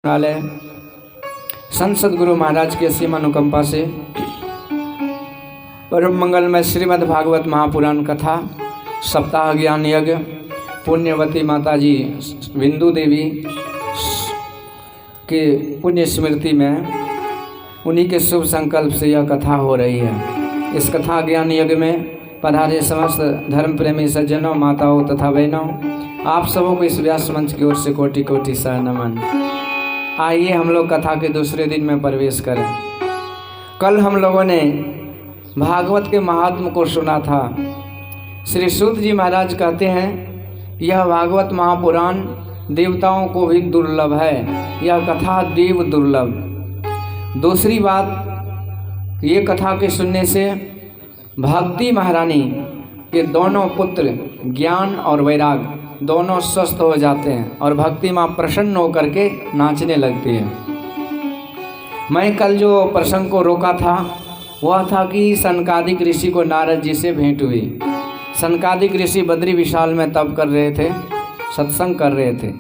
संग्रहालय संत सद्गुरु महाराज की असीम अनुकंपा से परम मंगलमय श्रीमद् भागवत महापुराण कथा सप्ताह ज्ञान यज्ञ पुण्यवती माता जी बिंदु देवी के पुण्य स्मृति में उन्हीं के शुभ संकल्प से यह कथा हो रही है। इस कथा ज्ञान यज्ञ में पधारे समस्त धर्म प्रेमी सज्जनों, माताओं तथा बहनों, आप सबों को इस व्यास मंच की ओर से कोटि कोटि सह नमन। आइए हम लोग कथा के दूसरे दिन में प्रवेश करें। कल हम लोगों ने भागवत के महात्म को सुना था। श्री सूत जी महाराज कहते हैं यह भागवत महापुराण देवताओं को भी दुर्लभ है, यह कथा देव दुर्लभ। दूसरी बात, ये कथा के सुनने से भक्ति महारानी के दोनों पुत्र ज्ञान और वैराग दोनों स्वस्थ हो जाते हैं और भक्ति माँ प्रसन्न होकर के नाचने लगती है। मैं कल जो प्रसंग को रोका था वह था कि सनकादिक ऋषि को नारद जी से भेंट हुई। सनकादिक ऋषि बद्री विशाल में तप कर रहे थे, सत्संग कर रहे थे,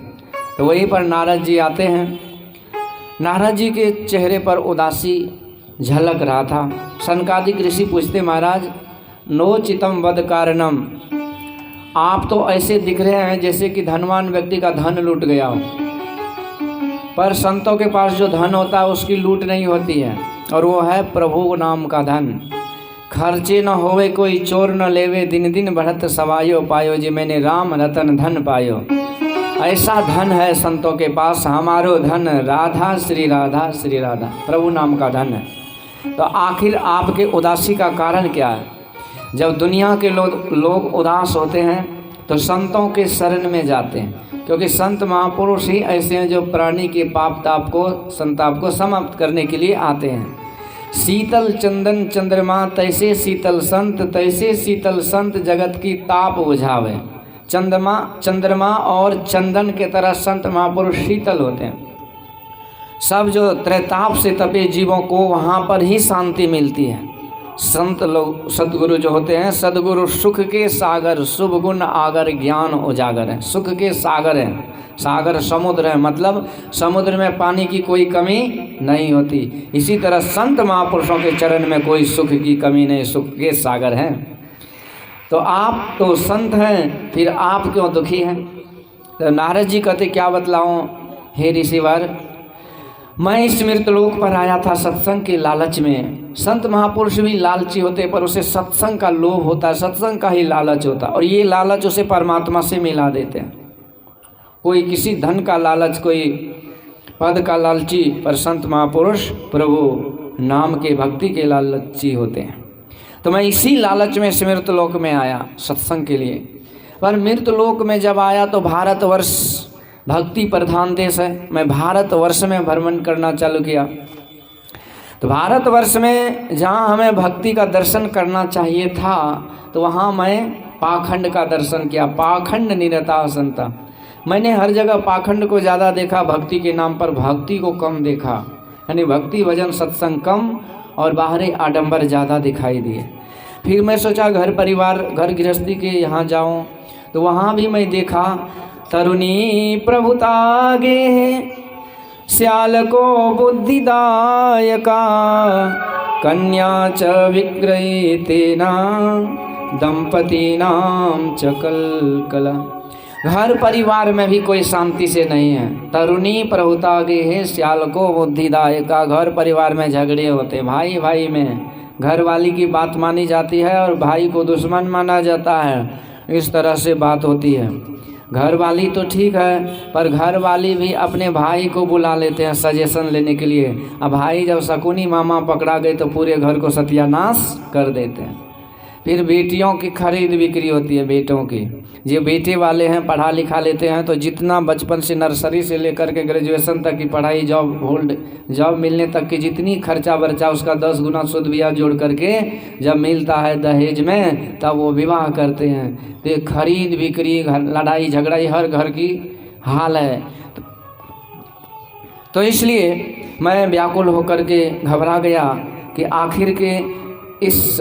तो वहीं पर नारद जी आते हैं। नारद जी के चेहरे पर उदासी झलक रहा था। सनकादिक ऋषि पूछते, महाराज नोचितम वद कारणम, आप तो ऐसे दिख रहे हैं जैसे कि धनवान व्यक्ति का धन लूट गया हो, पर संतों के पास जो धन होता है उसकी लूट नहीं होती है, और वो है प्रभु नाम का धन। खर्चे न होवे कोई चोर न लेवे, दिन दिन बढ़त सवायो पायो, जी मैंने राम रतन धन पायो। ऐसा धन है संतों के पास, हमारो धन राधा श्री राधा श्री राधा, प्रभु नाम का धन है। तो आखिर आपके उदासी का कारण क्या है? जब दुनिया के लोग उदास होते हैं तो संतों के शरण में जाते हैं, क्योंकि संत महापुरुष ही ऐसे हैं जो प्राणी के पाप ताप को संताप को समाप्त करने के लिए आते हैं। शीतल चंदन चंद्रमा तैसे शीतल संत, तैसे शीतल संत जगत की ताप बुझावे। चंद्रमा और चंदन के तरह संत महापुरुष शीतल होते हैं। सब जो त्रैताप से तपे जीवों को वहाँ पर ही शांति मिलती है। संत लोग सदगुरु जो होते हैं, सदगुरु सुख के सागर, शुभ गुण आगर, ज्ञान उजागर है। सुख के सागर हैं, सागर समुद्र है, मतलब समुद्र में पानी की कोई कमी नहीं होती। इसी तरह संत महापुरुषों के चरण में कोई सुख की कमी नहीं, सुख के सागर हैं। तो आप तो संत हैं, फिर आप क्यों दुखी हैं? तो नारद जी कहते, क्या बतलाऊं हे ऋषिवर, मैं इस मृतलोक पर आया था सत्संग के लालच में। संत महापुरुष भी लालची होते, पर उसे सत्संग का लोभ होता है, सत्संग का ही लालच होता है, और ये लालच उसे परमात्मा से मिला देते हैं। कोई किसी धन का लालच, कोई पद का लालची, पर संत महापुरुष प्रभु नाम के भक्ति के लालची होते हैं। तो मैं इसी लालच में इस मृतलोक में आया सत्संग के लिए। पर मृतलोक में जब आया तो भारतवर्ष भक्ति प्रधान देश है, मैं भारतवर्ष में भ्रमण करना चालू किया। तो भारतवर्ष में जहाँ हमें भक्ति का दर्शन करना चाहिए था, तो वहाँ मैं पाखंड का दर्शन किया। पाखंड निरता संता, मैंने हर जगह पाखंड को ज़्यादा देखा, भक्ति के नाम पर भक्ति को कम देखा। यानी भक्ति भजन सत्संग कम और बाहरी आडंबर ज़्यादा दिखाई दिए। फिर मैं सोचा घर परिवार घर गृहस्थी के यहाँ जाऊँ, तो वहाँ भी मैं देखा तरुणी प्रभुतागे, श्याल को बुद्धिदायका, कन्या च विक्रयितेना, दंपतीनाम च कलकला। घर परिवार में भी कोई शांति से नहीं है। तरुणी प्रभुतागे है, श्याल को बुद्धिदायका। घर परिवार में झगड़े होते, भाई भाई में घर वाली की बात मानी जाती है और भाई को दुश्मन माना जाता है। इस तरह से बात होती है। घर वाली तो ठीक है, पर घर वाली भी अपने भाई को बुला लेते हैं सजेशन लेने के लिए। अब भाई जब शकुनी मामा पकड़ा गए तो पूरे घर को सत्यानाश कर देते हैं। फिर बेटियों की खरीद बिक्री होती है, बेटों की। जो बेटे वाले हैं पढ़ा लिखा लेते हैं, तो जितना बचपन से नर्सरी से लेकर के ग्रेजुएशन तक की पढ़ाई, जॉब मिलने तक की जितनी खर्चा बर्चा, उसका 10 गुना शुद्ध ब्याज जोड़ करके जब मिलता है दहेज में, तब वो विवाह करते हैं। तो खरीद बिक्री, लड़ाई झगड़ा हर घर की हाल है। तो इसलिए मैं व्याकुल होकर के घबरा गया कि आखिर के इस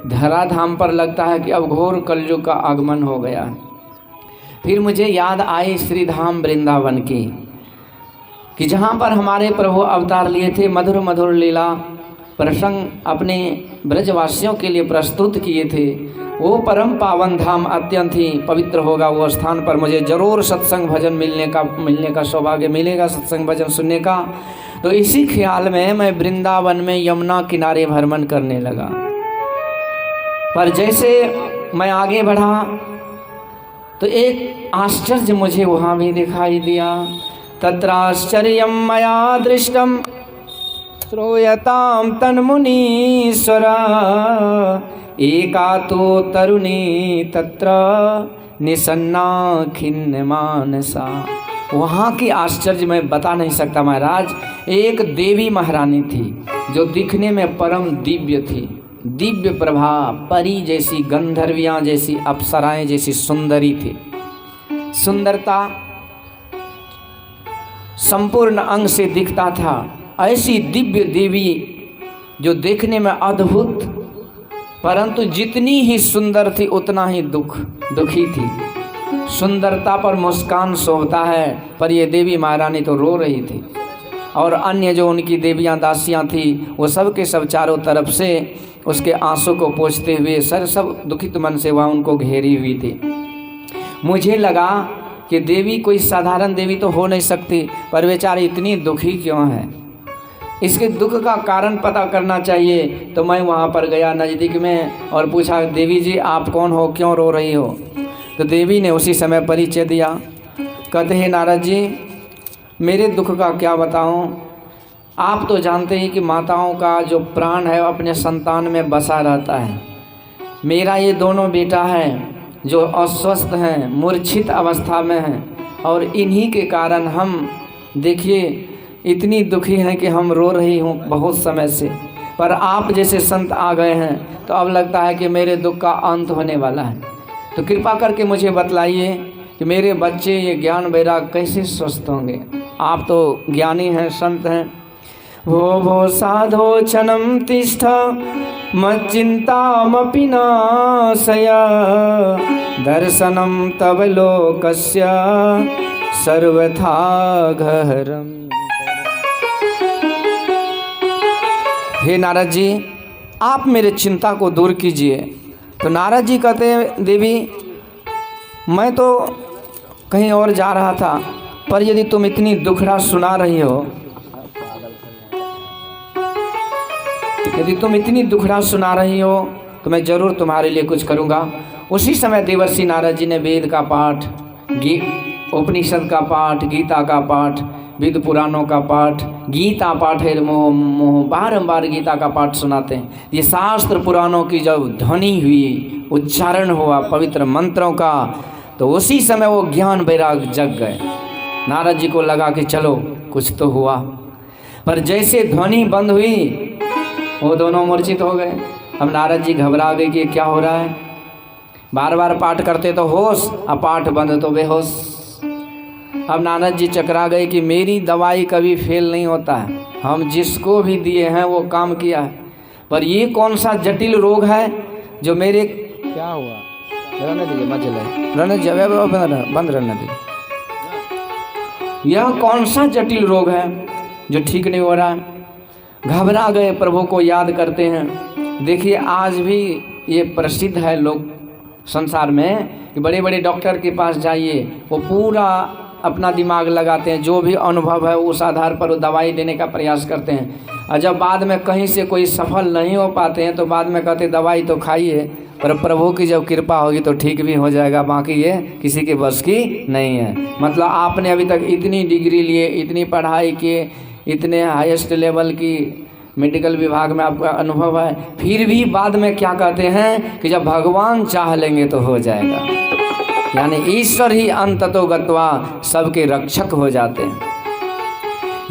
धराधाम पर लगता है कि अब घोर कलयुग का आगमन हो गया। फिर मुझे याद आई श्री धाम वृंदावन की। कि जहाँ पर हमारे प्रभु अवतार लिए थे, मधुर मधुर लीला प्रसंग अपने ब्रजवासियों के लिए प्रस्तुत किए थे, वो परम पावन धाम अत्यंत ही पवित्र होगा। वो स्थान पर मुझे जरूर सत्संग भजन मिलने का सौभाग्य मिलेगा, सत्संग भजन सुनने का। तो इसी ख्याल में मैं वृंदावन में यमुना किनारे भ्रमण करने लगा। पर जैसे मैं आगे बढ़ा तो एक आश्चर्य मुझे वहाँ भी दिखाई दिया। तत्राश्चर्यं मया दृष्टं श्रूयतां तन्मुनीश्वर, एका तो तरुणी तत्र निसन्ना खिन्नमानसा। वहाँ की आश्चर्य मैं बता नहीं सकता महाराज। एक देवी महारानी थी जो दिखने में परम दिव्य थी, दिव्य प्रभा, परी जैसी, गंधर्वियाँ जैसी, अप्सराएं जैसी सुंदरी थी। सुंदरता संपूर्ण अंग से दिखता था। ऐसी दिव्य देवी जो देखने में अद्भुत, परंतु जितनी ही सुंदर थी उतना ही दुखी थी। सुंदरता पर मुस्कान शोभता है, पर ये देवी महारानी तो रो रही थी। और अन्य जो उनकी देवियां दासियां थी वो सब के सब चारों तरफ से उसके आंसू को पोंछते हुए सब दुखित मन से वह उनको घेरी हुई थी। मुझे लगा कि देवी कोई साधारण देवी तो हो नहीं सकती, पर बेचारी इतनी दुखी क्यों है, इसके दुख का कारण पता करना चाहिए। तो मैं वहाँ पर गया नज़दीक में और पूछा, देवी जी आप कौन हो, क्यों रो रही हो? तो देवी ने उसी समय परिचय दिया। कहते हैं नारद जी मेरे दुख का क्या बताऊं, आप तो जानते हैं कि माताओं का जो प्राण है अपने संतान में बसा रहता है। मेरा ये दोनों बेटा है जो अस्वस्थ हैं, मूर्छित अवस्था में हैं, और इन्हीं के कारण हम देखिए इतनी दुखी हैं कि हम रो रही हूँ बहुत समय से। पर आप जैसे संत आ गए हैं तो अब लगता है कि मेरे दुख का अंत होने वाला है। तो कृपा करके मुझे बतलाइए कि मेरे बच्चे ये ज्ञान वैराग कैसे स्वस्थ होंगे। आप तो ज्ञानी हैं, संत हैं। भो साधो क्षणं तिष्ठ मच्चिन्तामपि नाशय, दर्शनं तव लोकस्य सर्वथा गहरम्। हे नारद जी आप मेरे चिंता को दूर कीजिए। तो नारद जी कहते हैं देवी मैं तो कहीं और जा रहा था, पर यदि तुम इतनी दुखड़ा सुना रही हो, यदि तुम इतनी दुखड़ा सुना रही हो तो मैं ज़रूर तुम्हारे लिए कुछ करूँगा। उसी समय देवर्षि नारद जी ने वेद का पाठ, उपनिषद का पाठ, गीता का पाठ, वेद पुराणों का पाठ, गीता पाठ है मोह बारंबार गीता का पाठ सुनाते हैं। ये शास्त्र पुराणों की जब ध्वनि हुई, उच्चारण हुआ पवित्र मंत्रों का, तो उसी समय वो ज्ञान वैराग जग गए। नारद जी को लगा कि चलो कुछ तो हुआ, पर जैसे ध्वनि बंद हुई वो दोनों मूर्छित हो गए। अब नारद जी घबरा गए कि क्या हो रहा है। बार बार पाठ करते तो होश, अब पाठ बंद तो बेहोश। अब नारद जी चकरा गए कि मेरी दवाई कभी फेल नहीं होता है, हम जिसको भी दिए हैं वो काम किया है, पर ये कौन सा जटिल रोग है जो मेरे क्या हुआ, रहने दीजिए मत जलाए, रहने दीजिए, बंद रहने दीजिए। यह कौन सा जटिल रोग है जो ठीक नहीं हो रहा है। घबरा गए, प्रभु को याद करते हैं। देखिए आज भी ये प्रसिद्ध है लोग संसार में कि बड़े बड़े डॉक्टर के पास जाइए, वो पूरा अपना दिमाग लगाते हैं, जो भी अनुभव है उस आधार पर वो दवाई देने का प्रयास करते हैं, और जब बाद में कहीं से कोई सफल नहीं हो पाते हैं तो बाद में कहते दवाई तो खाइए, पर प्रभु की जब कृपा होगी तो ठीक भी हो जाएगा, बाकी ये किसी के बस की नहीं है। मतलब आपने अभी तक इतनी डिग्री लिए, इतनी पढ़ाई किए, इतने हाईएस्ट लेवल की मेडिकल विभाग में आपका अनुभव है, फिर भी बाद में क्या कहते हैं कि जब भगवान चाह लेंगे तो हो जाएगा। यानी ईश्वर ही अंततो गत्वा सबके रक्षक हो जाते हैं।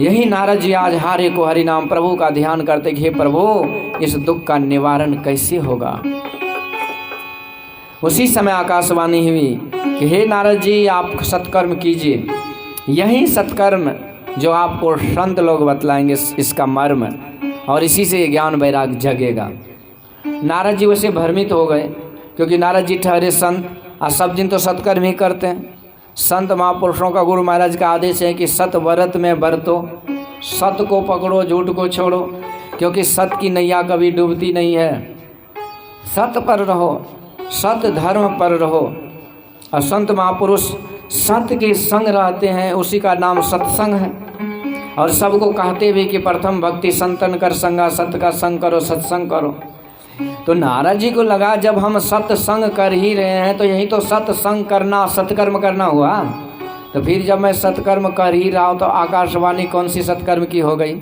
यही नारद जी आज हारे को हरि नाम प्रभु का ध्यान करते कि हे प्रभु इस दुख का निवारण कैसे होगा। उसी समय आकाशवाणी हुई कि हे नारद जी आप सत्कर्म कीजिए, यही सत्कर्म जो आपको संत लोग बतलाएंगे इसका मर्म, और इसी से ज्ञान वैराग जगेगा। नारद जी वैसे भ्रमित हो गए, क्योंकि नारद जी ठहरे संत और सब दिन तो सत्कर्म ही करते हैं, संत महापुरुषों का, गुरु महाराज का आदेश है कि सत व्रत में बरतो, सत को पकड़ो, झूठ को छोड़ो, क्योंकि सत की नैया कभी डूबती नहीं है। सत पर रहो, सत धर्म पर रहो। और संत महापुरुष सत्य के संग रहते हैं, उसी का नाम सत्संग है। और सबको कहते भी कि प्रथम भक्ति संतन कर संगा, सत्य का संग करो, सत्संग करो। तो नारद जी को लगा जब हम सत्संग कर ही रहे हैं तो यही तो सत्संग करना, सत्कर्म करना हुआ। तो फिर जब मैं सत्कर्म कर ही रहा हूँ तो आकाशवाणी कौन सी सत्कर्म की हो गई।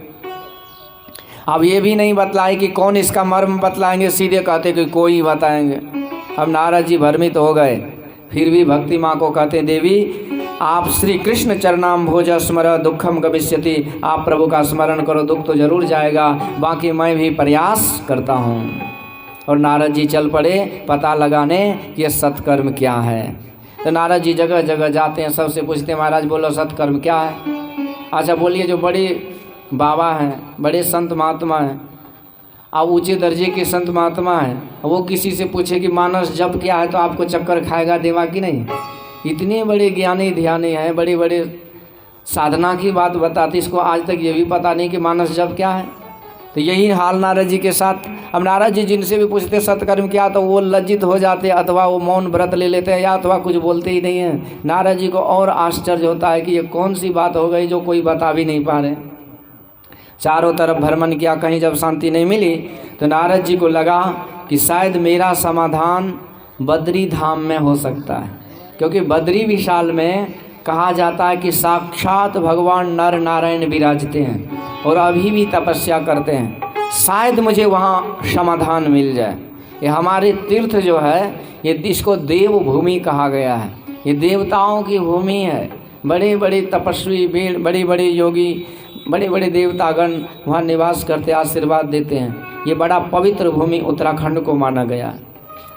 अब ये भी नहीं बतलाए कि कौन इसका मर्म बतलाएंगे, सीधे कहते कि कोई बताएंगे। अब नारद जी भ्रमित हो गए। फिर भी भक्ति माँ को कहते, देवी आप श्री कृष्ण चरणाम भोज स्मर दुखम गमिष्यति, आप प्रभु का स्मरण करो, दुख तो जरूर जाएगा, बाकी मैं भी प्रयास करता हूँ। और नारद जी चल पड़े पता लगाने कि ये सत्कर्म क्या है। तो नारद जी जगह जगह जाते हैं, सबसे पूछते हैं, महाराज बोलो सत्कर्म क्या है। अच्छा बोलिए, जो बड़े बाबा हैं, बड़े संत महात्मा हैं, अब ऊंचे दर्जे के संत महात्मा हैं, वो किसी से पूछे कि मानस जप क्या है तो आपको चक्कर खाएगा दिमाग की नहीं। इतने बड़े ज्ञानी ध्यानी हैं, बड़े बड़े साधना की बात बताते, इसको आज तक ये भी पता नहीं कि मानस जप क्या है। तो यही हाल नारद जी के साथ। अब नारद जी जिनसे भी पूछते सत्कर्म क्या, तो वो लज्जित हो जाते, अथवा वो मौन व्रत ले लेते हैं, या अथवा कुछ बोलते ही नहीं हैं। नारद जी को और आश्चर्य होता है कि ये कौन सी बात हो गई जो कोई बता भी नहीं पा रहे। चारों तरफ भ्रमण किया, कहीं जब शांति नहीं मिली तो नारद जी को लगा कि शायद मेरा समाधान बद्री धाम में हो सकता है, क्योंकि बद्री विशाल में कहा जाता है कि साक्षात भगवान नर नारायण विराजते हैं और अभी भी तपस्या करते हैं। शायद मुझे वहाँ समाधान मिल जाए। ये हमारे तीर्थ जो है, ये इसको देव भूमि कहा गया है, ये देवताओं की भूमि है। बड़े बड़े तपस्वी, बड़े बड़े योगी, बड़े बड़े देवतागण वहाँ निवास करते, आशीर्वाद देते हैं। ये बड़ा पवित्र भूमि उत्तराखंड को माना गया है।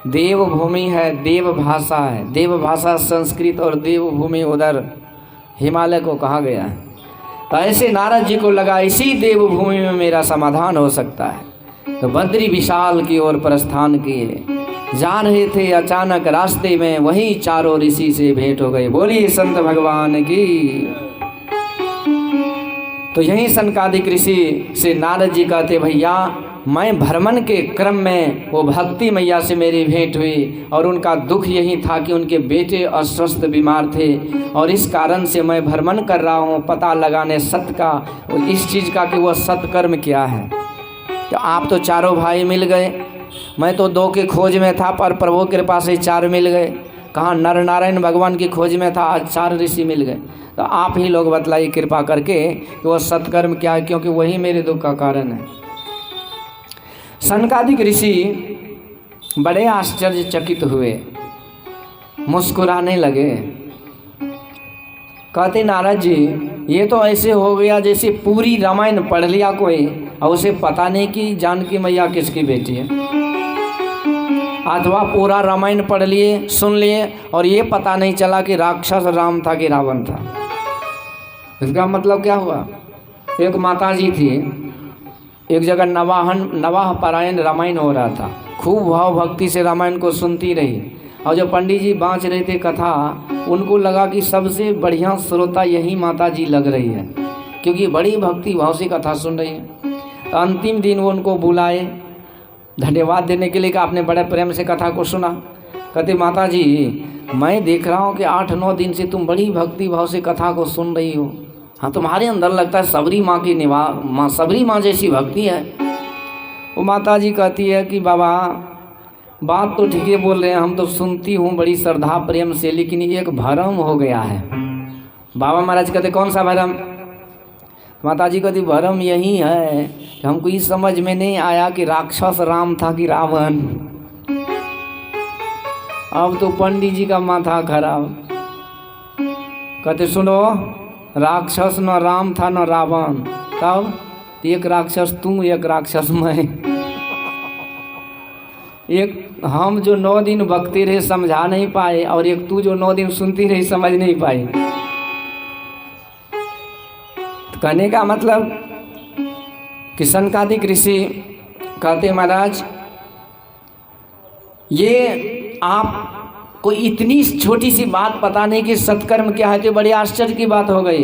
देव भूमि है, देव भाषा है, देव भाषा संस्कृत, और देव भूमि उधर हिमालय को कहा गया है। तो ऐसे नारद जी को लगा इसी देव भूमि में मेरा समाधान हो सकता है। तो बद्री विशाल की ओर प्रस्थान किए, जा रहे थे, अचानक रास्ते में वही चारों ऋषि से भेंट हो गई। बोलिए संत भगवान की। तो यही सनकादिक ऋषि से नारद जी कहते, भैया मैं भ्रमण के क्रम में वो भक्ति मैया से मेरी भेंट हुई, और उनका दुख यही था कि उनके बेटे अस्वस्थ बीमार थे, और इस कारण से मैं भ्रमण कर रहा हूँ पता लगाने सत्य का, इस चीज़ का कि वह सत्कर्म क्या है। तो आप तो चारों भाई मिल गए, मैं तो 2 के खोज में था, पर प्रभु की कृपा से 4 मिल गए। कहाँ नर नारायण भगवान की खोज में था, आज 4 ऋषि मिल गए। तो आप ही लोग बतलाइए कृपा करके कि वह सत्कर्म क्या है, क्योंकि वही मेरे दुख का कारण है। सनकादिक ऋषि बड़े आश्चर्यचकित हुए, मुस्कुराने लगे। कहते नारद जी, ये तो ऐसे हो गया जैसे पूरी रामायण पढ़ लिया कोई और उसे पता नहीं कि जानकी मैया किसकी बेटी है, अथवा पूरा रामायण पढ़ लिए, सुन लिए, और ये पता नहीं चला कि राक्षस राम था कि रावण था। इसका मतलब क्या हुआ? एक माता जी थी, एक जगह नवाह पारायण रामायण हो रहा था, खूब भाव भक्ति से रामायण को सुनती रही, और जो पंडित जी बाँच रहे थे कथा, उनको लगा कि सबसे बढ़िया श्रोता यही माता जी लग रही है, क्योंकि बड़ी भक्ति भाव से कथा सुन रही है। तो अंतिम दिन वो उनको बुलाए धन्यवाद देने के लिए कि आपने बड़े प्रेम से कथा को सुना। कहते माता जी, मैं देख रहा हूँ कि 8-9 दिन से तुम बड़ी भक्ति भाव से कथा को सुन रही हो। हाँ, तुम्हारे अंदर लगता है सबरी माँ की सबरी माँ जैसी भक्ति है। वो माता जी कहती है कि बाबा बात तो ठीक है बोल रहे हैं, हम तो सुनती हूँ बड़ी श्रद्धा प्रेम से, लेकिन एक भरम हो गया है। बाबा महाराज कहते कौन सा भरम? माता जी कहती भरम यही है कि हमको इस समझ में नहीं आया कि राक्षस राम था कि रावण। अब तो पंडित जी का माथा खराब। कहते सुनो, राक्षस न राम था न रावण, तब एक राक्षस तू, एक राक्षस मैं। एक हम जो 9 दिन बकते रहे समझा नहीं पाए, और एक तू जो 9 दिन सुनती रही समझ नहीं पाई। तो कहने का मतलब कि सनकादिक ऋषि कहते महाराज, ये आप कोई इतनी छोटी सी बात पता नहीं कि सत्कर्म क्या है, तो बड़ी आश्चर्य की बात हो गई।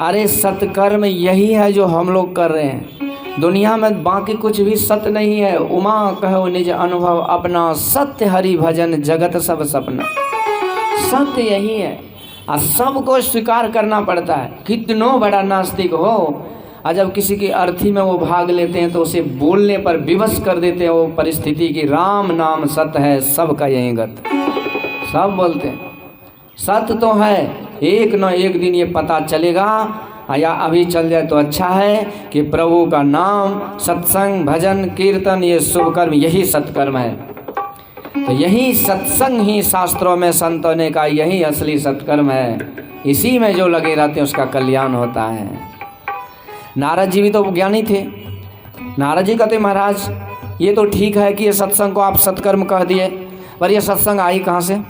अरे सत्कर्म यही है जो हम लोग कर रहे हैं। दुनिया में बाकी कुछ भी सत्य नहीं है। उमा कहो निज अनुभव अपना, सत्य हरि भजन जगत सब सपना। सत्य यही है और सबको स्वीकार करना पड़ता है। कितनों बड़ा नास्तिक हो, और जब किसी की अर्थी में वो भाग लेते हैं तो उसे बोलने पर विवश कर देते हैं वो परिस्थिति की राम नाम सत्य है सबका यही गत। सब बोलते हैं सत्य तो है, एक न एक दिन ये पता चलेगा, या अभी चल जाए तो अच्छा है कि प्रभु का नाम, सत्संग, भजन, कीर्तन, ये शुभ कर्म यही सत्कर्म है। तो यही सत्संग ही शास्त्रों में संतों ने कहा यही असली सत्कर्म है। इसी में जो लगे रहते हैं उसका कल्याण होता है। नारद जी भी तो ज्ञानी थे। नारद जी कहते महाराज ये तो ठीक है कि ये सत्संग को आप सत्कर्म कह दिए, पर ये सत्संग आई कहाँ से?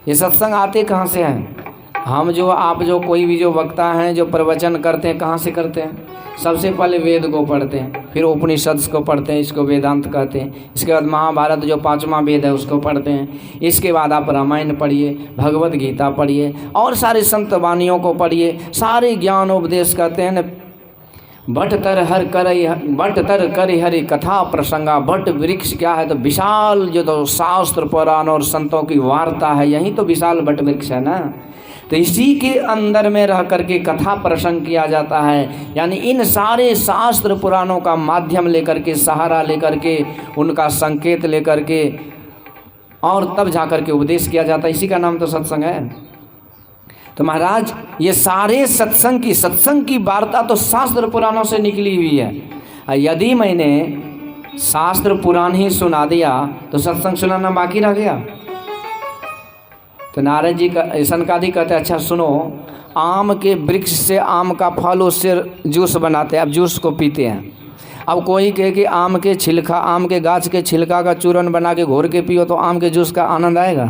ये सत्संग आते कहाँ से हैं? हम जो आप जो कोई भी जो वक्ता हैं जो प्रवचन करते हैं कहाँ से करते हैं? सबसे पहले वेद को पढ़ते हैं, फिर उपनिषद को पढ़ते हैं, इसको वेदांत कहते हैं। इसके बाद महाभारत जो 5वां वेद है उसको पढ़ते हैं। इसके बाद आप रामायण पढ़िए, भगवत गीता पढ़िए और सारे संत वाणियों को पढ़िए। सारे ज्ञान उपदेश कहते हैं न, बट तर कर हरि कथा प्रसंगा। बट वृक्ष क्या है? तो विशाल जो तो शास्त्र पुराण और संतों की वार्ता है, यही तो विशाल बट वृक्ष है ना। तो इसी के अंदर में रह करके कथा प्रसंग किया जाता है। यानी इन सारे शास्त्र पुराणों का माध्यम लेकर के, सहारा लेकर के, उनका संकेत लेकर के और तब जाकर के उपदेश किया जाता है। इसी का नाम तो सत्संग है। तो महाराज ये सारे सत्संग की वार्ता तो शास्त्र पुराणों से निकली हुई है। यदि मैंने शास्त्र पुराण ही सुना दिया तो सत्संग सुनाना बाकी रह गया। तो नारद जी का सनकादि कहते हैं अच्छा सुनो, आम के वृक्ष से आम का फल उससे जूस बनाते हैं, अब जूस को पीते हैं। अब कोई कहे कि आम के छिलका, आम के गाछ के छिलका का चूरन बना के घोर के पियो तो आम के जूस का आनंद आएगा?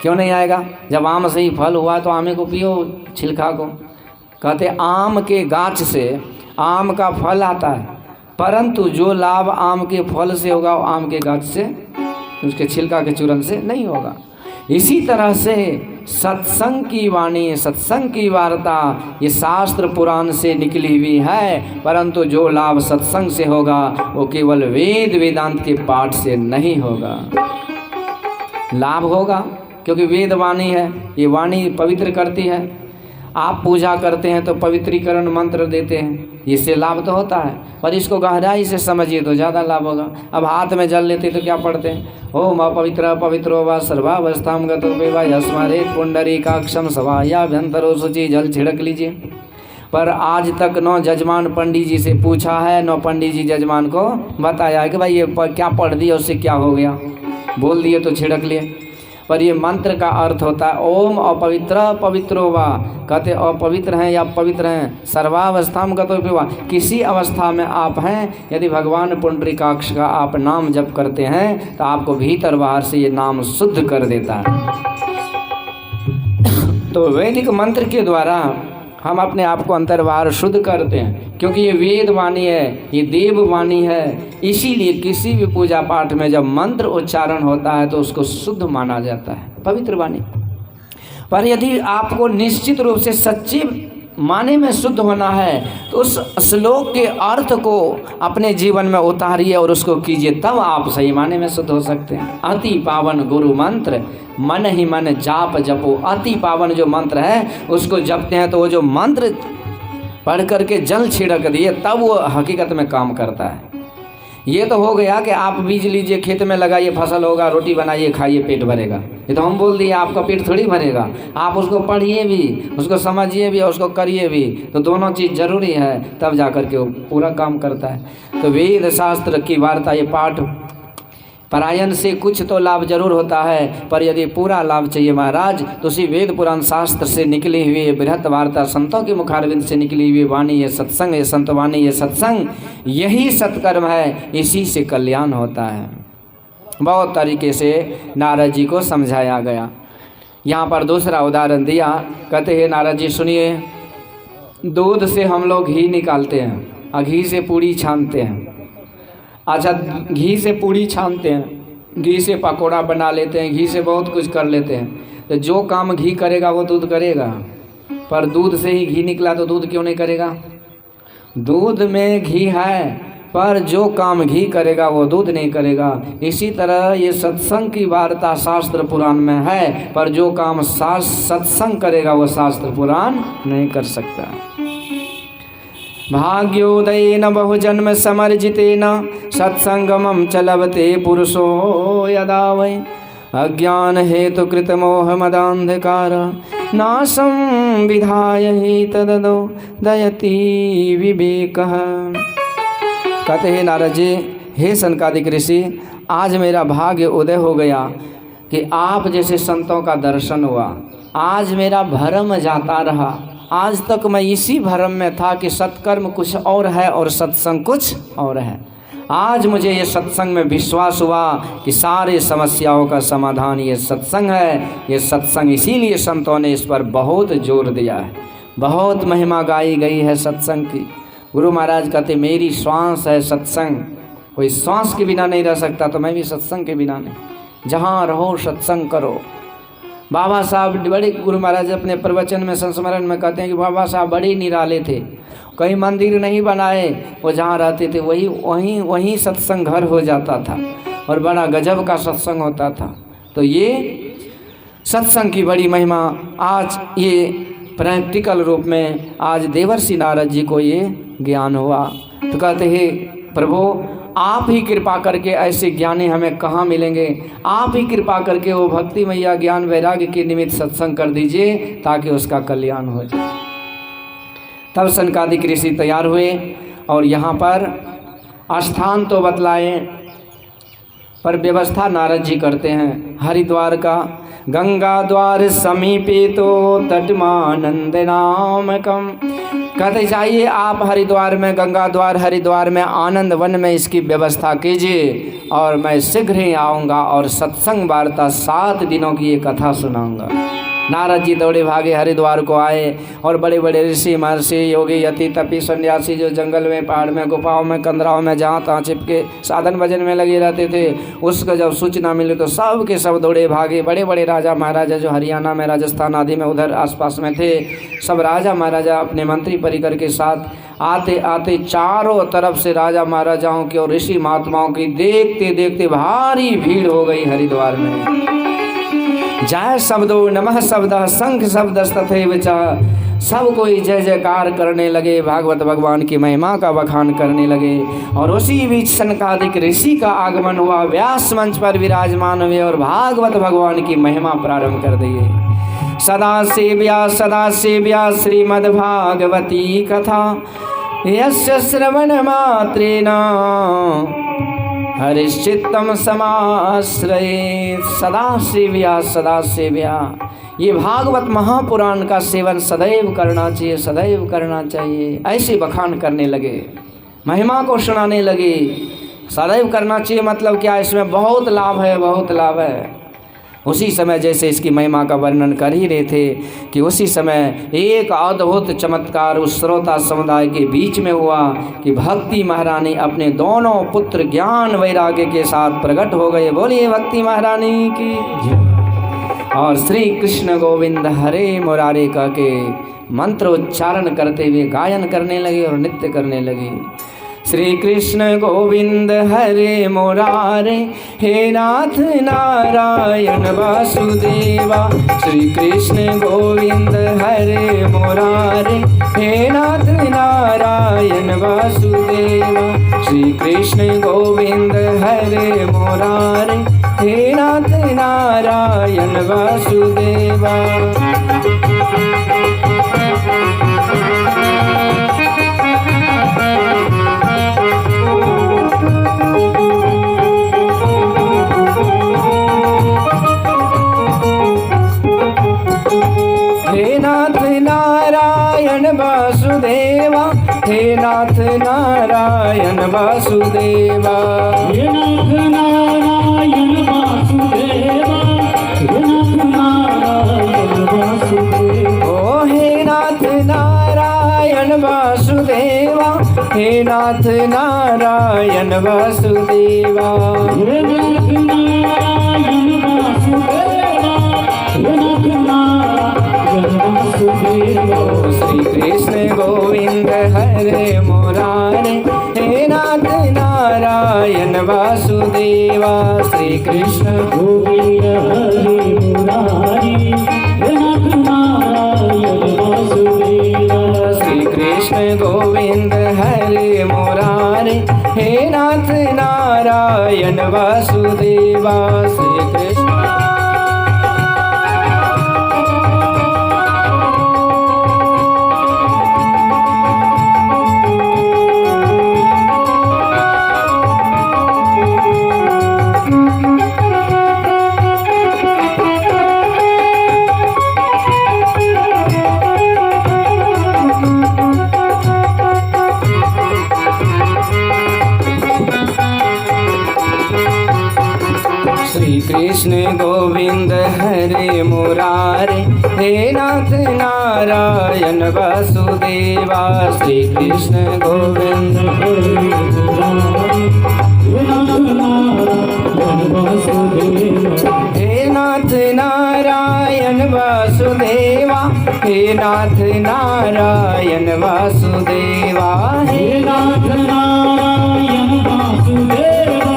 क्यों नहीं आएगा? जब आम से ही फल हुआ तो आमे को पियो, छिलका को। कहते आम के गाछ से आम का फल आता है, परंतु जो लाभ आम के फल से होगा वो आम के गाछ से, उसके छिलका के चूरन से नहीं होगा। इसी तरह से सत्संग की वाणी, सत्संग की वार्ता ये शास्त्र पुराण से निकली हुई है, परंतु जो लाभ सत्संग से होगा वो केवल वेद वेदांत के पाठ से नहीं होगा। लाभ होगा क्योंकि वेद वाणी है, ये वाणी पवित्र करती है। आप पूजा करते हैं तो पवित्रीकरण मंत्र देते हैं, इससे लाभ तो होता है, पर इसको गहराई से समझिए तो ज़्यादा लाभ होगा। अब हाथ में जल लेते तो क्या पढ़ते हैं? ओम अपवित्र पवित्रो व सर्वावस्थाम गतो विवाह स्मरेत पुंडरीकाक्षम सभायाभ्यंतरो शुचि, जल छिड़क लीजिए। पर आज तक न जजमान पंडित जी से पूछा है, न पंडित जी जजमान को बताया है कि भाई ये क्या पढ़ दिया उससे क्या हो गया, बोल दिए तो छिड़क लिए। पर ये मंत्र का अर्थ होता है ओम अपवित्र पवित्रो वा, कहते अपवित्र हैं या पवित्र हैं, सर्वावस्था में गतो विवा, किसी अवस्था में आप हैं, यदि भगवान पुंडरीकाक्ष का आप नाम जप करते हैं तो आपको भीतर बाहर से ये नाम शुद्ध कर देता है। तो वैदिक मंत्र के द्वारा हम अपने आप को अंतर बाहर शुद्ध करते हैं, क्योंकि ये वेद वाणी है, ये देव वाणी है। इसीलिए किसी भी पूजा पाठ में जब मंत्र उच्चारण होता है तो उसको शुद्ध माना जाता है, पवित्र वाणी। पर यदि आपको निश्चित रूप से सच्चे माने में शुद्ध होना है तो उस श्लोक के अर्थ को अपने जीवन में उतारिए और उसको कीजिए, तब आप सही माने में शुद्ध हो सकते हैं। अति पावन गुरु मंत्र मन ही मन जाप जपो। अति पावन जो मंत्र है उसको जपते हैं तो वो जो मंत्र पढ़ करके जल छिड़क दिए तब वो हकीकत में काम करता है। ये तो हो गया कि आप बीज लीजिए, खेत में लगाइए, फसल होगा, रोटी बनाइए, खाइए, पेट भरेगा। ये तो हम बोल दिए, आपका पेट थोड़ी भरेगा। आप उसको पढ़िए भी, उसको समझिए भी, उसको करिए भी, तो दोनों चीज़ जरूरी है, तब जा कर के वो पूरा काम करता है। तो वेद शास्त्र की वार्ता, ये पाठ पारायण से कुछ तो लाभ जरूर होता है, पर यदि पूरा लाभ चाहिए महाराज तो उसी वेद पुराण शास्त्र से निकली हुई बृहत वार्ता, संतों के मुखारविंद से निकली हुई वाणी, ये सत्संग, ये संत वाणी, ये सत्संग, यही सत्कर्म है, इसी से कल्याण होता है। बहुत तरीके से नारद जी को समझाया गया। यहाँ पर दूसरा उदाहरण दिया, कहते हैं नारद जी सुनिए, दूध से हम लोग घी निकालते हैं और घी से पूड़ी छानते हैं। अच्छा, घी से पूड़ी छानते हैं घी से पकोड़ा बना लेते हैं, घी से बहुत कुछ कर लेते हैं। तो जो काम घी करेगा वो दूध करेगा, पर दूध से ही घी निकला तो दूध क्यों नहीं करेगा? दूध में घी है, पर जो काम घी करेगा वो दूध नहीं करेगा। इसी तरह ये सत्संग की वार्ता शास्त्र पुराण में है, पर जो काम सत्संग करेगा वो शास्त्र पुराण नहीं कर सकता। भाग्योदयेन बहुजन्म समर्जितेन सत्संगमं च लभते पुरुषो यदा वै अज्ञान हेतु कृत मोह मदांधकार नाशं विधाय हि तददो दयति विवेकः। कहते हैं नारद जी, हे सनकादिक ऋषि, आज मेरा भाग्य उदय हो गया कि आप जैसे संतों का दर्शन हुआ। आज मेरा भ्रम जाता रहा, आज तक मैं इसी भ्रम में था कि सत्कर्म कुछ और है और सत्संग कुछ और है। आज मुझे ये सत्संग में विश्वास हुआ कि सारे समस्याओं का समाधान ये सत्संग है। ये सत्संग इसीलिए संतों ने इस पर बहुत जोर दिया है, बहुत महिमा गाई गई है सत्संग की। गुरु महाराज कहते मेरी श्वास है सत्संग, कोई श्वास के बिना नहीं रह सकता, तो मैं भी सत्संग के बिना नहीं। जहाँ रहो सत्संग करो। बाबा साहब बड़े, गुरु महाराज अपने प्रवचन में संस्मरण में कहते हैं कि बाबा साहब बड़े निराले थे, कहीं मंदिर नहीं बनाए, वो जहाँ रहते थे वहीं सत्संग घर हो जाता था और बड़ा गजब का सत्संग होता था। तो ये सत्संग की बड़ी महिमा आज ये प्रैक्टिकल रूप में आज देवर्षि नारद जी को ये ज्ञान हुआ। तो कहते हैं प्रभु आप ही कृपा करके ऐसे ज्ञानी हमें कहाँ मिलेंगे, आप ही कृपा करके वो भक्ति मैया ज्ञान वैराग्य के निमित्त सत्संग कर दीजिए ताकि उसका कल्याण हो जाए। तब सनकादिक ऋषि तैयार हुए और यहाँ पर स्थान तो बतलाए, पर व्यवस्था नारद जी करते हैं। हरिद्वार का गंगा द्वार समीपे तो तटमानंद नामकम। कहते जाइए आप हरिद्वार में, गंगा द्वार हरिद्वार में आनंद वन में इसकी व्यवस्था कीजिए और मैं शीघ्र ही आऊँगा और सत्संग वार्ता 7 दिनों की ये कथा सुनाऊँगा। नारद जी दौड़े भागे हरिद्वार को आए और बड़े बड़े ऋषि महर्षि योगी यति तपी सन्यासी जो जंगल में पहाड़ में गुफाओं में कंदराओं में जहाँ तहाँ छिपके साधन भजन में लगे रहते थे, उसको जब सूचना मिली तो सब के सब दौड़े भागे। बड़े बड़े राजा महाराजा जो हरियाणा में राजस्थान आदि में उधर आसपास में थे, सब राजा महाराजा अपने मंत्री परिकर के साथ आते आते चारों तरफ से राजा महाराजाओं की और ऋषि महात्माओं की देखते देखते भारी भीड़ हो गई हरिद्वार में। जय शब्दो नमः शब्द शंख शब्द तथैव च, सब कोई जय जयकार करने लगे, भागवत भगवान की महिमा का बखान करने लगे। और उसी बीच सनकादिक ऋषि का आगमन हुआ, व्यास मंच पर विराजमान हुए और भागवत भगवान की महिमा प्रारंभ कर दिए। सदा सेव्या श्रीमद्भागवती कथा यस्य श्रवण मात्रेण हरिश्चित्तम समाश्रये। सदा सेव्या ये भागवत महापुराण का सेवन सदैव करना चाहिए, सदैव करना चाहिए। ऐसे बखान करने लगे, महिमा को सुनाने लगे। सदैव करना चाहिए मतलब क्या, इसमें बहुत लाभ है, बहुत लाभ है। उसी समय जैसे इसकी महिमा का वर्णन कर ही रहे थे कि उसी समय एक अद्भुत चमत्कार उस श्रोता समुदाय के बीच में हुआ कि भक्ति महारानी अपने दोनों पुत्र ज्ञान वैराग्य के साथ प्रकट हो गए। बोलिए भक्ति महारानी की। और श्री कृष्ण गोविंद हरे मुरारे कह के मंत्र उच्चारण करते हुए गायन करने लगे और नृत्य करने लगे। श्री कृष्ण गोविंद हरे मुरारे, हे नाथ नारायण वासुदेवा। श्री कृष्ण गोविंद हरे मुरारे, हे नाथ नारायण वासुदेवा। श्री कृष्ण गोविंद हरे मुरारे, हे नाथ नारायण वासुदेवा। हे नाथ नारायण वासुदेवा, हे नाथ नारायण वासुदेवा। हे नाथ नारायण वासुदेवा, हे नाथ नारायण वासुदेवा। ओ हे नाथ नारायण वासुदेवा, वासुदेवा, हे नाथ नारायण वासुदेवा। हे नाथ नारायण वासुदेवा, हे नाथ नारायण वासुदेवा। श्री कृष्ण गोविंद हरे मुरारे, हे नाथ नारायण वासुदेवा। श्री कृष्ण गोविंद हरे मुरारी, हे नाथ नारायण वासुदेवा। श्री कृष्ण गोविंद हरे मुरारे, हे नाथ नारायण वासुदेवा। श्री कृष्ण कृष्ण गोविंद हरे मुरारे, हे नाथ नारायण वासुदेवा। श्री कृष्ण गोविंद हरे मुरारी, हे नाथ नारायण वासुदेवा। हे नाथ नारायण वासुदेवा, हे नाथ नारायण वासुदेवा। हे नाथ नारायण वासुदेवा,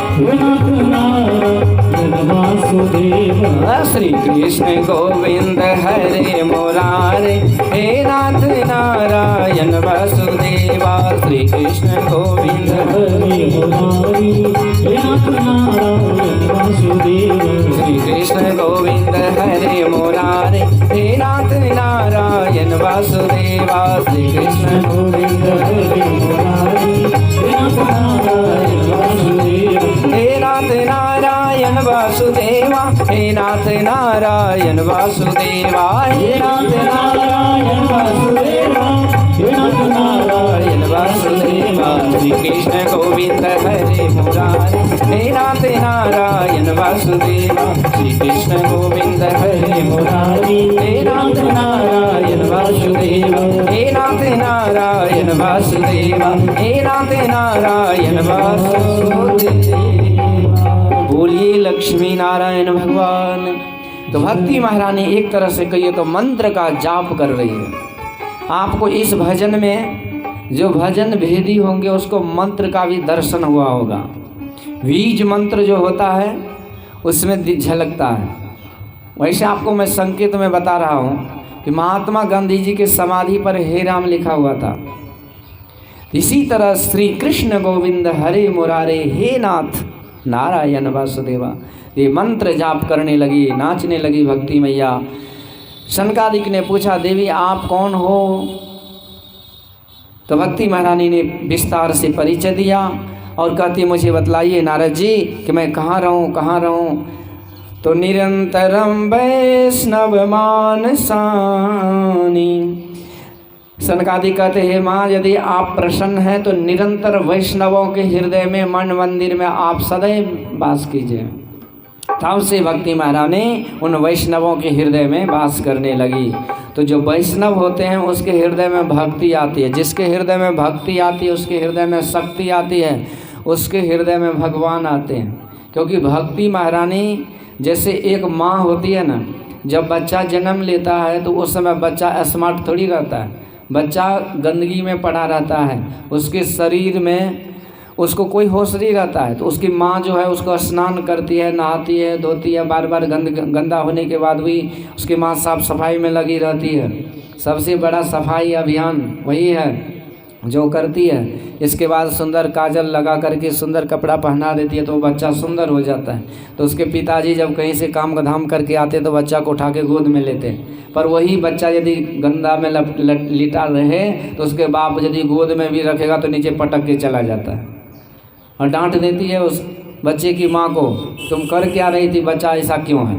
हे नाथ नारायण वासुदेवा। श्री कृष्ण गोविंद हरे मुरारे, हे नाथ नारायण वासुदेवा। श्री कृष्ण गोविंद हरे मुरारी, हे नाथ नारायण वासुदेवा। श्री कृष्ण गोविंद हरे मुरारे, हे नाथ नारायण वासुदेवा। श्री कृष्ण गोविंद हरे मुरारी, हे नाथ नारायण वासुदेवा। हे नाथ नारायण वासुदेवा, हे नाथ नारायण वासुदेवा। हे नाथ नारायण वासुदेवा, हे नाथ नारायण वासुदेवा। श्री कृष्ण गोविंद हरे मुरारे, हे नाथ नारायण वासुदेवा। श्री कृष्ण गोविंद हरे मुरारी, हे नाथ नारायण वासुदेवा। हे नाथ नारायण वासुदेवा, हे नाथ नारायण वासुदेवा। बोलिए लक्ष्मी नारायण भगवान। तो भक्ति महारानी एक तरह से कहिए तो मंत्र का जाप कर रही है। आपको इस भजन में जो भजन भेदी होंगे उसको मंत्र का भी दर्शन हुआ होगा। बीज मंत्र जो होता है उसमें झलकता है। वैसे आपको मैं संकेत में बता रहा हूँ कि महात्मा गांधी जी के समाधि पर हे राम लिखा हुआ था। इसी तरह श्री कृष्ण गोविंद हरे मुरारे, हे नाथ नारायण वासुदेवा। ये मंत्र जाप करने लगी, नाचने लगी भक्ति मैया। शनकादिक ने पूछा, देवी आप कौन हो? तो भक्ति महारानी ने विस्तार से परिचय दिया और कहती, मुझे बतलाइए नारद जी कि मैं कहाँ रहूँ, कहाँ रहूँ। तो निरंतरम वैष्णव मानसानी। सनकादिक कहते हैं, माँ यदि आप प्रसन्न हैं तो निरंतर वैष्णवों के हृदय में, मन मंदिर में आप सदैव वास कीजिए। तब से भक्ति महारानी उन वैष्णवों के हृदय में वास करने लगी। तो जो वैष्णव होते हैं उसके हृदय में भक्ति आती है। जिसके हृदय में भक्ति आती है उसके हृदय में शक्ति आती है, उसके हृदय में भगवान आते हैं। क्योंकि भक्ति महारानी जैसे एक माँ होती है ना, जब बच्चा जन्म लेता है तो उस समय बच्चा स्मार्ट थोड़ी रहता है। बच्चा गंदगी में पड़ा रहता है, उसके शरीर में उसको कोई होश नहीं रहता है। तो उसकी माँ जो है उसको स्नान करती है, नहाती है, धोती है, बार बार गंदा होने के बाद भी उसकी माँ साफ सफाई में लगी रहती है। सबसे बड़ा सफाई अभियान वही है जो करती है। इसके बाद सुंदर काजल लगा करके सुंदर कपड़ा पहना देती है तो बच्चा सुंदर हो जाता है। तो उसके पिताजी जब कहीं से काम धाम करके आते तो बच्चा को उठा के गोद में लेते हैं। पर वही बच्चा यदि गंदा में लिटा रहे तो उसके बाप यदि गोद में भी रखेगा तो नीचे पटक के चला जाता है और डांट देती है उस बच्चे की माँ को, तुम कर क्या रही थी, बच्चा ऐसा क्यों है।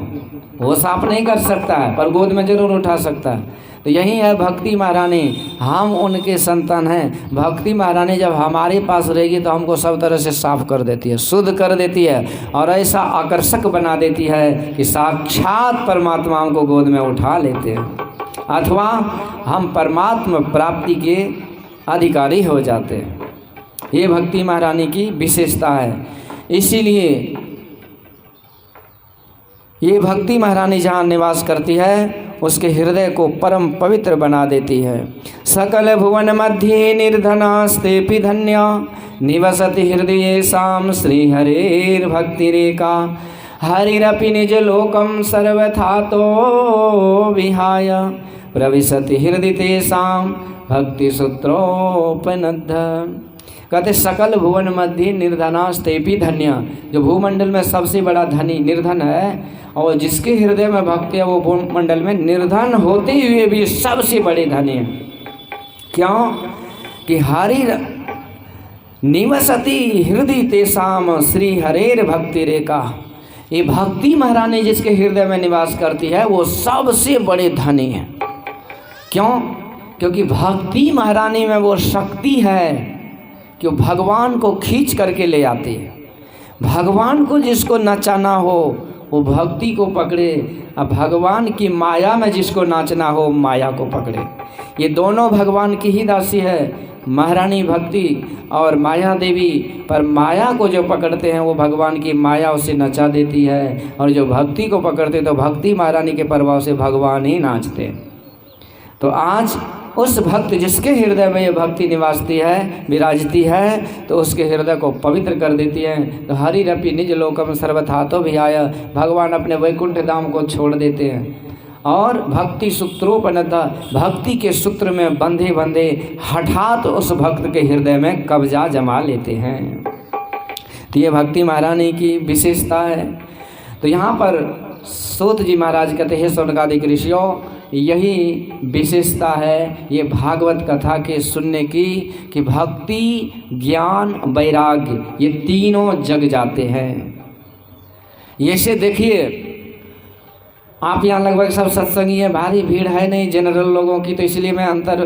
वो साफ नहीं कर सकता है पर गोद में जरूर उठा सकता है। तो यही है भक्ति महारानी, हम उनके संतान हैं। भक्ति महारानी जब हमारे पास रहेगी तो हमको सब तरह से साफ कर देती है, शुद्ध कर देती है और ऐसा आकर्षक बना देती है कि साक्षात परमात्मा हमको गोद में उठा लेते हैं। अथवा हम परमात्मा प्राप्ति के अधिकारी हो जाते हैं। ये भक्ति महारानी की विशेषता है। इसीलिए ये भक्ति महारानी जहाँ निवास करती है उसके हृदय को परम पवित्र बना देती है। सकल भुवन मध्य निर्धनास्तेपि धन्य निवसति हृदयेषां श्री हरेर भक्ति रेखा हरिरपि निज लोकम सर्वथा तो विहाय प्रविशति हृदय तेषां भक्ति सूत्रोपनद्ध। कहते सकल भुवन मध्य निर्धनास्तेपि धन्य, जो भूमंडल में सबसे बड़ा धनी निर्धन है और जिसके हृदय में भक्ति है वो भूमंडल में निर्धन होते हुए भी सबसे बड़े धनी है। क्यों कि हरि निवसति हृदय तेषां श्री हरेर भक्ति रेखा। ये भक्ति महारानी जिसके हृदय में निवास करती है वो सबसे बड़े धनी है। क्यों? क्योंकि भक्ति महारानी में वो शक्ति है कि भगवान को खींच करके ले आती है। भगवान को जिसको नचाना हो वो भक्ति को पकड़े, अब भगवान की माया में जिसको नाचना हो माया को पकड़े। ये दोनों भगवान की ही दासी है, महारानी भक्ति और माया देवी। पर माया को जो पकड़ते हैं वो भगवान की माया उसे नचा देती है, और जो भक्ति को पकड़ते तो भक्ति महारानी के प्रभाव से भगवान ही नाचते। तो आज उस भक्त जिसके हृदय में ये भक्ति निवासती है, विराजती है, तो उसके हृदय को पवित्र कर देती है। तो हरिरपि निज लोकम सर्वथा तो विहाय, भगवान अपने वैकुंठ धाम को छोड़ देते हैं और भक्ति सूत्रोपनद्ध, भक्ति के सूत्र में बंधे बंधे हठात उस भक्त के हृदय में कब्जा जमा लेते हैं। तो ये भक्ति महारानी की विशेषता है। तो यहाँ पर सूत जी महाराज कहते हैं स्वर्गादिक ऋषियों, यही विशेषता है ये भागवत कथा के सुनने की कि भक्ति, ज्ञान, वैराग्य ये तीनों जग जाते हैं। जैसे देखिए आप यहाँ लगभग सब सत्संगी हैं, भारी भीड़ है नहीं जनरल लोगों की, तो इसलिए मैं अंतर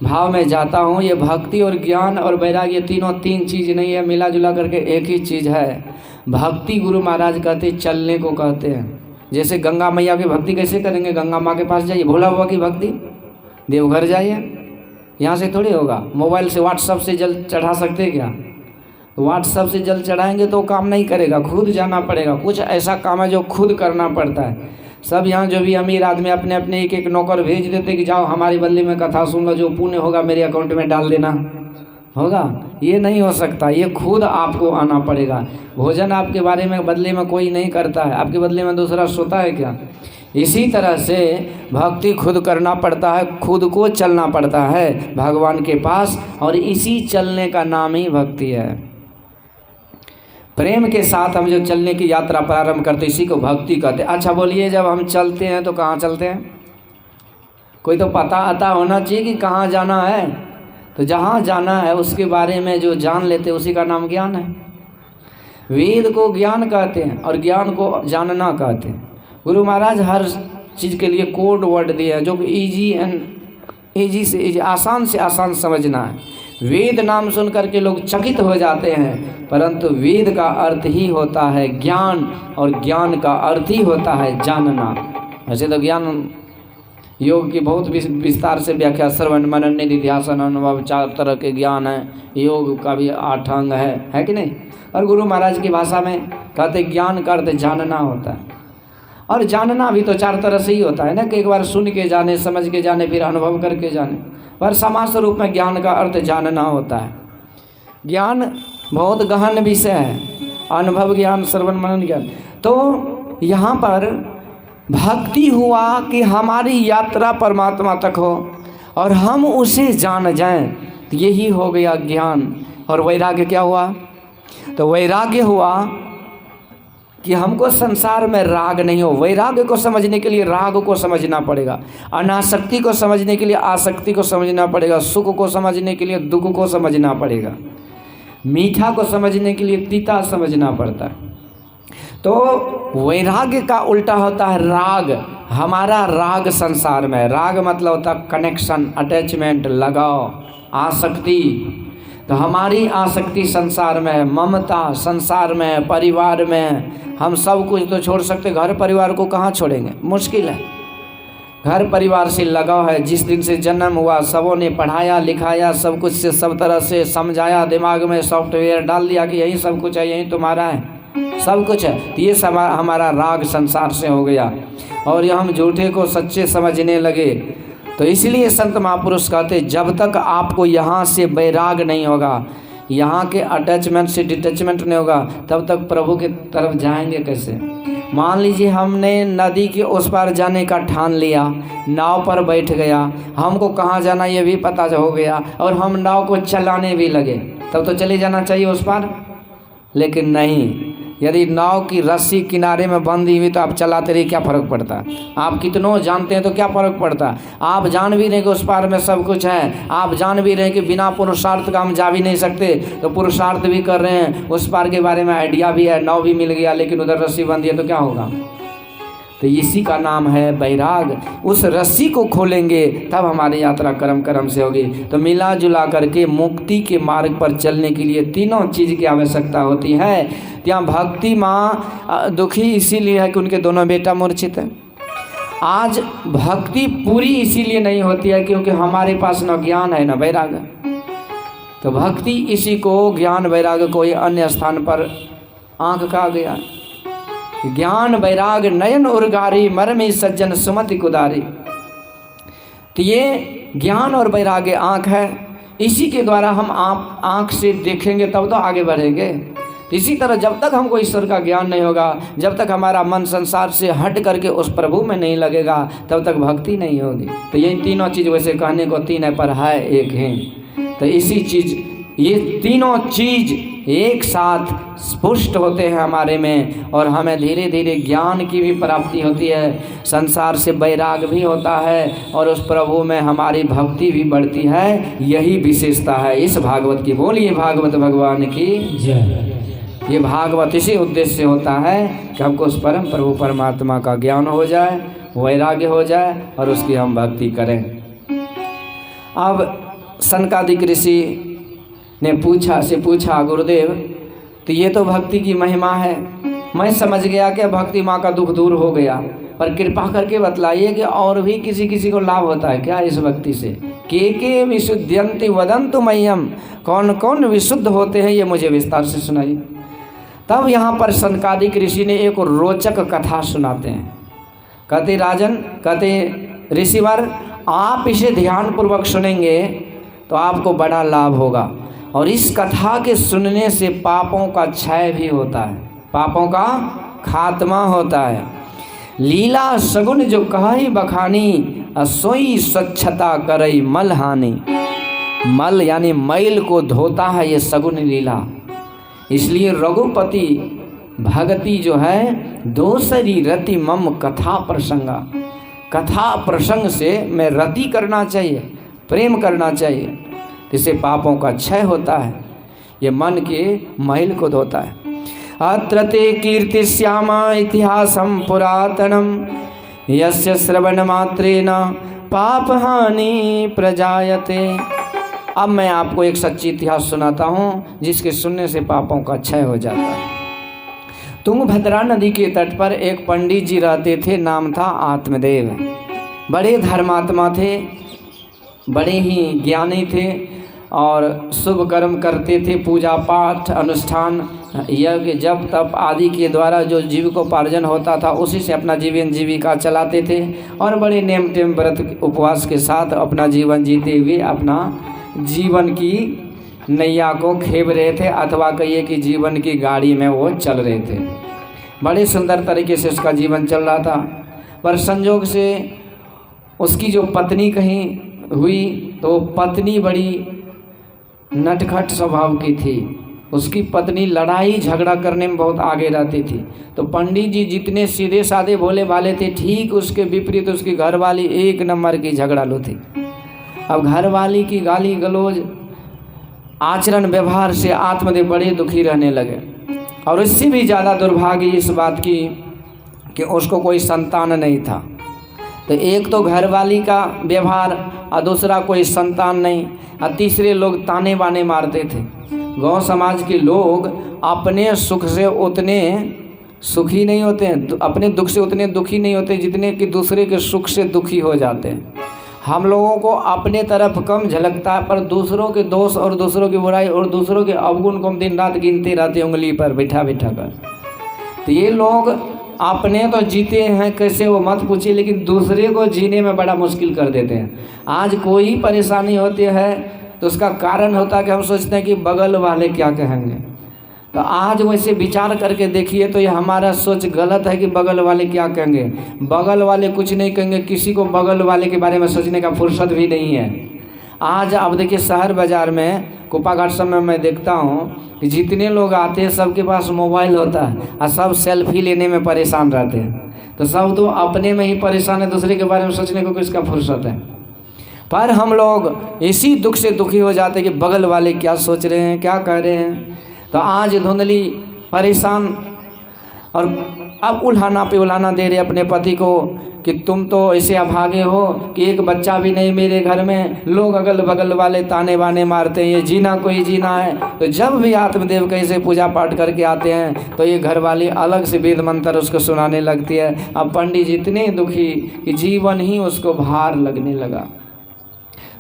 भाव में जाता हूँ। ये भक्ति और ज्ञान और वैराग्य तीनों तीन चीज़ नहीं है, मिला जुला करके एक ही चीज़ है। भक्ति गुरु महाराज कहते चलने को कहते हैं। जैसे गंगा मैया की भक्ति कैसे करेंगे? गंगा माँ के पास जाइए, भोला बाबा की भक्ति देवघर जाइए, यहाँ से थोड़ी होगा। मोबाइल से व्हाट्सएप से जल चढ़ा सकते हैं क्या? व्हाट्सएप से जल चढ़ाएंगे तो काम नहीं करेगा, खुद जाना पड़ेगा। कुछ ऐसा काम है जो खुद करना पड़ता है। सब यहाँ जो भी अमीर आदमी अपने अपने एक एक नौकर भेज देते कि जाओ हमारी बदले में कथा सुन लो, जो पुण्य होगा मेरे अकाउंट में डाल देना, होगा? ये नहीं हो सकता, ये खुद आपको आना पड़ेगा। भोजन आपके बारे में बदले में कोई नहीं करता है, आपके बदले में दूसरा सोता है क्या? इसी तरह से भक्ति खुद करना पड़ता है, खुद को चलना पड़ता है भगवान के पास, और इसी चलने का नाम ही भक्ति है। प्रेम के साथ हम जो चलने की यात्रा प्रारंभ करते इसी को भक्ति कहते हैं। अच्छा बोलिए, जब हम चलते हैं तो कहाँ चलते हैं? कोई तो पता आता होना चाहिए कि कहाँ जाना है। तो जहाँ जाना है उसके बारे में जो जान लेते उसी का नाम ज्ञान है। वेद को ज्ञान कहते हैं और ज्ञान को जानना कहते हैं। गुरु महाराज हर चीज़ के लिए कोड वर्ड दिए हैं जो ईजी से ईजी, आसान से आसान समझना है। वेद नाम सुन करके लोग चकित हो जाते हैं, परंतु वेद का अर्थ ही होता है ज्ञान, और ज्ञान का अर्थ ही होता है जानना। वैसे तो ज्ञान योग की बहुत विस्तार से व्याख्या, श्रवण मनन निधिध्यासन अनुभव, 4 तरह के ज्ञान है। योग का भी 8 अंग है कि नहीं? और गुरु महाराज की भाषा में कहते ज्ञान का अर्थ जानना होता है। और जानना भी तो 4 तरह से ही होता है ना, कि एक बार सुन के जाने, समझ के जाने, फिर अनुभव करके जाने। पर समास रूप में ज्ञान का अर्थ जानना होता है। ज्ञान बहुत गहन विषय है, अनुभव ज्ञान, श्रवण मनन ज्ञान। तो यहाँ पर भक्ति हुआ कि हमारी यात्रा परमात्मा तक हो और हम उसे जान जाएं, तो यही हो गया ज्ञान। और वैराग्य क्या हुआ? तो वैराग्य हुआ कि हमको संसार में राग नहीं हो। वैराग्य को समझने के लिए राग को समझना पड़ेगा, अनासक्ति को समझने के लिए आसक्ति को समझना पड़ेगा, सुख को समझने के लिए दुख को समझना पड़ेगा, मीठा को समझने के लिए तीता समझना पड़ता है। तो वैराग्य का उल्टा होता है राग। हमारा राग संसार में, राग मतलब होता है कनेक्शन, अटैचमेंट, लगाव, आसक्ति। तो हमारी आसक्ति संसार में है, ममता संसार में है, परिवार में। हम सब कुछ तो छोड़ सकते, घर परिवार को कहाँ छोड़ेंगे? मुश्किल है। घर परिवार से लगाव है। जिस दिन से जन्म हुआ सबों ने पढ़ाया लिखाया, सब कुछ से सब तरह से समझाया, दिमाग में सॉफ्टवेयर डाल दिया कि यही सब कुछ है, यही तुम्हारा है, सब कुछ है। तो ये सब हमारा राग संसार से हो गया और ये हम झूठे को सच्चे समझने लगे। तो इसलिए संत महापुरुष कहते जब तक आपको यहाँ से वैराग नहीं होगा, यहाँ के अटैचमेंट से डिटैचमेंट नहीं होगा, तब तक प्रभु के तरफ जाएंगे कैसे। मान लीजिए हमने नदी के उस पार जाने का ठान लिया, नाव पर बैठ गया, हमको कहाँ जाना ये भी पता हो गया और हम नाव को चलाने भी लगे, तब तो चले जाना चाहिए उस पार। लेकिन नहीं, यदि नाव की रस्सी किनारे में बंधी हुई तो आप चलाते रहिए, क्या फ़र्क पड़ता। आप कितनों जानते हैं तो क्या फ़र्क पड़ता। आप जान भी रहे कि उस पार में सब कुछ है, आप जान भी रहे कि बिना पुरुषार्थ का हम जा भी नहीं सकते, तो पुरुषार्थ भी कर रहे हैं, उस पार के बारे में आइडिया भी है, नाव भी मिल गया, लेकिन उधर रस्सी बंधी है तो क्या होगा। तो इसी का नाम है वैराग। उस रस्सी को खोलेंगे तब हमारी यात्रा कर्म कर्म से होगी। तो मिला जुला करके मुक्ति के मार्ग पर चलने के लिए तीनों चीज़ की आवश्यकता होती है। यहाँ भक्ति माँ दुखी इसीलिए है कि उनके दोनों बेटा मूर्छित है। आज भक्ति पूरी इसीलिए नहीं होती है क्योंकि हमारे पास न ज्ञान है न वैराग। तो भक्ति इसी को ज्ञान वैराग कोई अन्य स्थान पर आँख का गया। ज्ञान वैराग नयन उर्गारी मरमी सज्जन सुमति कुदारी। तो ये ज्ञान और वैराग्य आँख है, इसी के द्वारा हम आप आँख से देखेंगे तब तो आगे बढ़ेंगे। इसी तरह जब तक हमको ईश्वर का ज्ञान नहीं होगा, जब तक हमारा मन संसार से हट करके उस प्रभु में नहीं लगेगा, तब तक भक्ति नहीं होगी। तो ये तीनों चीज़ वैसे कहने को तीन है पर है एक है। तो इसी चीज़ ये तीनों चीज़ एक साथ स्पुष्ट होते हैं हमारे में और हमें धीरे धीरे ज्ञान की भी प्राप्ति होती है, संसार से वैराग भी होता है और उस प्रभु में हमारी भक्ति भी बढ़ती है। यही विशेषता है इस भागवत की। बोलिए भागवत भगवान की जय। ये भागवत इसी उद्देश्य से होता है कि हमको उस परम प्रभु परमात्मा का ज्ञान हो जाए, वैराग्य हो जाए और उसकी हम भक्ति करें। अब सनकादिक ऋषि ने पूछा गुरुदेव, तो ये तो भक्ति की महिमा है, मैं समझ गया कि भक्ति माँ का दुख दूर हो गया, पर कृपा करके बतलाइए कि और भी किसी को लाभ होता है क्या इस भक्ति से। के विशुद्ध्यन्ति वदन्तु मह्यम, कौन कौन विशुद्ध होते हैं ये मुझे विस्तार से सुनाइए। तब यहाँ पर सनकादिक ऋषि ने एक रोचक कथा सुनाते हैं। कहते राजन, कहते ऋषिवर, आप इसे ध्यानपूर्वक सुनेंगे तो आपको बड़ा लाभ होगा और इस कथा के सुनने से पापों का क्षय भी होता है, पापों का खात्मा होता है। लीला सगुन जो कही बखानी, असोई स्वच्छता करई मल हानि। मल यानी मैल को धोता है ये सगुन लीला। इसलिए रघुपति भगति जो है दोसरी रति मम कथा प्रसंगा। कथा प्रसंग से मैं रति करना चाहिए, प्रेम करना चाहिए, जिससे पापों का क्षय होता है, ये मन के मैल को धोता है। अत्र ते कीर्तिश्यामा इतिहासं पुरातनम, यस्य श्रवण मात्रेण पापहानि प्रजायते। अब मैं आपको एक सच्ची इतिहास सुनाता हूँ जिसके सुनने से पापों का क्षय हो जाता है। तुंगभद्रा नदी के तट पर एक पंडित जी रहते थे, नाम था आत्मदेव। बड़े धर्मात्मा थे, बड़े ही ज्ञानी थे और शुभ कर्म करते थे, पूजा पाठ अनुष्ठान यज्ञ जप तप आदि के द्वारा जो जीविकोपार्जन होता था उसी से अपना जीवन जीविका चलाते थे और बड़े नेम टेम व्रत उपवास के साथ अपना जीवन जीते हुए अपना जीवन की नैया को खेप रहे थे, अथवा कहिए कि जीवन की गाड़ी में वो चल रहे थे। बड़े सुंदर तरीके से उसका जीवन चल रहा था, पर संजोग से उसकी जो पत्नी कहीं हुई तो पत्नी बड़ी नटखट स्वभाव की थी। उसकी पत्नी लड़ाई झगड़ा करने में बहुत आगे रहती थी। तो पंडित जी जितने सीधे साधे भोले भाले थे, ठीक उसके विपरीत उसकी घरवाली एक नंबर की झगड़ालू थी। अब घरवाली की गाली गलौज आचरण व्यवहार से आत्मदेव बड़े दुखी रहने लगे और इससे भी ज़्यादा दुर्भाग्य इस बात की कि उसको कोई संतान नहीं था। तो एक तो घरवाली का व्यवहार और दूसरा कोई संतान नहीं और तीसरे लोग ताने बाने मारते थे। गांव समाज के लोग अपने सुख से उतने सुखी नहीं होते हैं, तो अपने दुख से उतने दुखी नहीं होते जितने कि दूसरे के सुख से दुखी हो जाते हैं। हम लोगों को अपने तरफ कम झलकता है, पर दूसरों के दोष और दूसरों की बुराई और दूसरों के अवगुण को हम दिन रात गिनते रहते हैं उंगली पर बैठा बैठा कर। तो ये लोग अपने तो जीते हैं कैसे वो मत पूछिए, लेकिन दूसरे को जीने में बड़ा मुश्किल कर देते हैं। आज कोई परेशानी होती है तो उसका कारण होता है कि हम सोचते हैं कि बगल वाले क्या कहेंगे। तो आज वैसे विचार करके देखिए तो ये हमारा सोच गलत है कि बगल वाले क्या कहेंगे। बगल वाले कुछ नहीं कहेंगे, किसी को बगल वाले के बारे में सोचने का फुर्सत भी नहीं है। आज अब देखिए शहर बाज़ार में कुपाघाट सब में मैं देखता हूँ कि जितने लोग आते हैं सबके पास मोबाइल होता है और सब सेल्फी लेने में परेशान रहते हैं। तो सब तो अपने में ही परेशान है, दूसरे के बारे में सोचने को किसका फुर्सत है। पर हम लोग इसी दुख से दुखी हो जाते हैं कि बगल वाले क्या सोच रहे हैं, क्या कह रहे हैं। तो आज धुंधली परेशान और अब उल्हाना पे उल्हाना दे रहे अपने पति को कि तुम तो ऐसे अभागे हो कि एक बच्चा भी नहीं मेरे घर में, लोग अगल बगल वाले ताने बाने मारते हैं, ये जीना कोई जीना है। तो जब भी आत्मदेव कैसे पूजा पाठ करके आते हैं तो ये घर वाली अलग से वेद मंत्र उसको सुनाने लगती है। अब पंडित जी इतने दुखी कि जीवन ही उसको भार लगने लगा।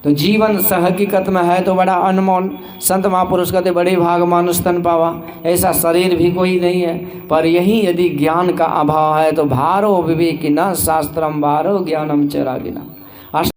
तो जीवन हकीकत में है तो बड़ा अनमोल। संत महापुरुष कहते बड़े भाग मानुष तन पावा, ऐसा शरीर भी कोई नहीं है। पर यही यदि ज्ञान का अभाव है तो भारो विवेकिना शास्त्रम भारो ज्ञानम चरागिना।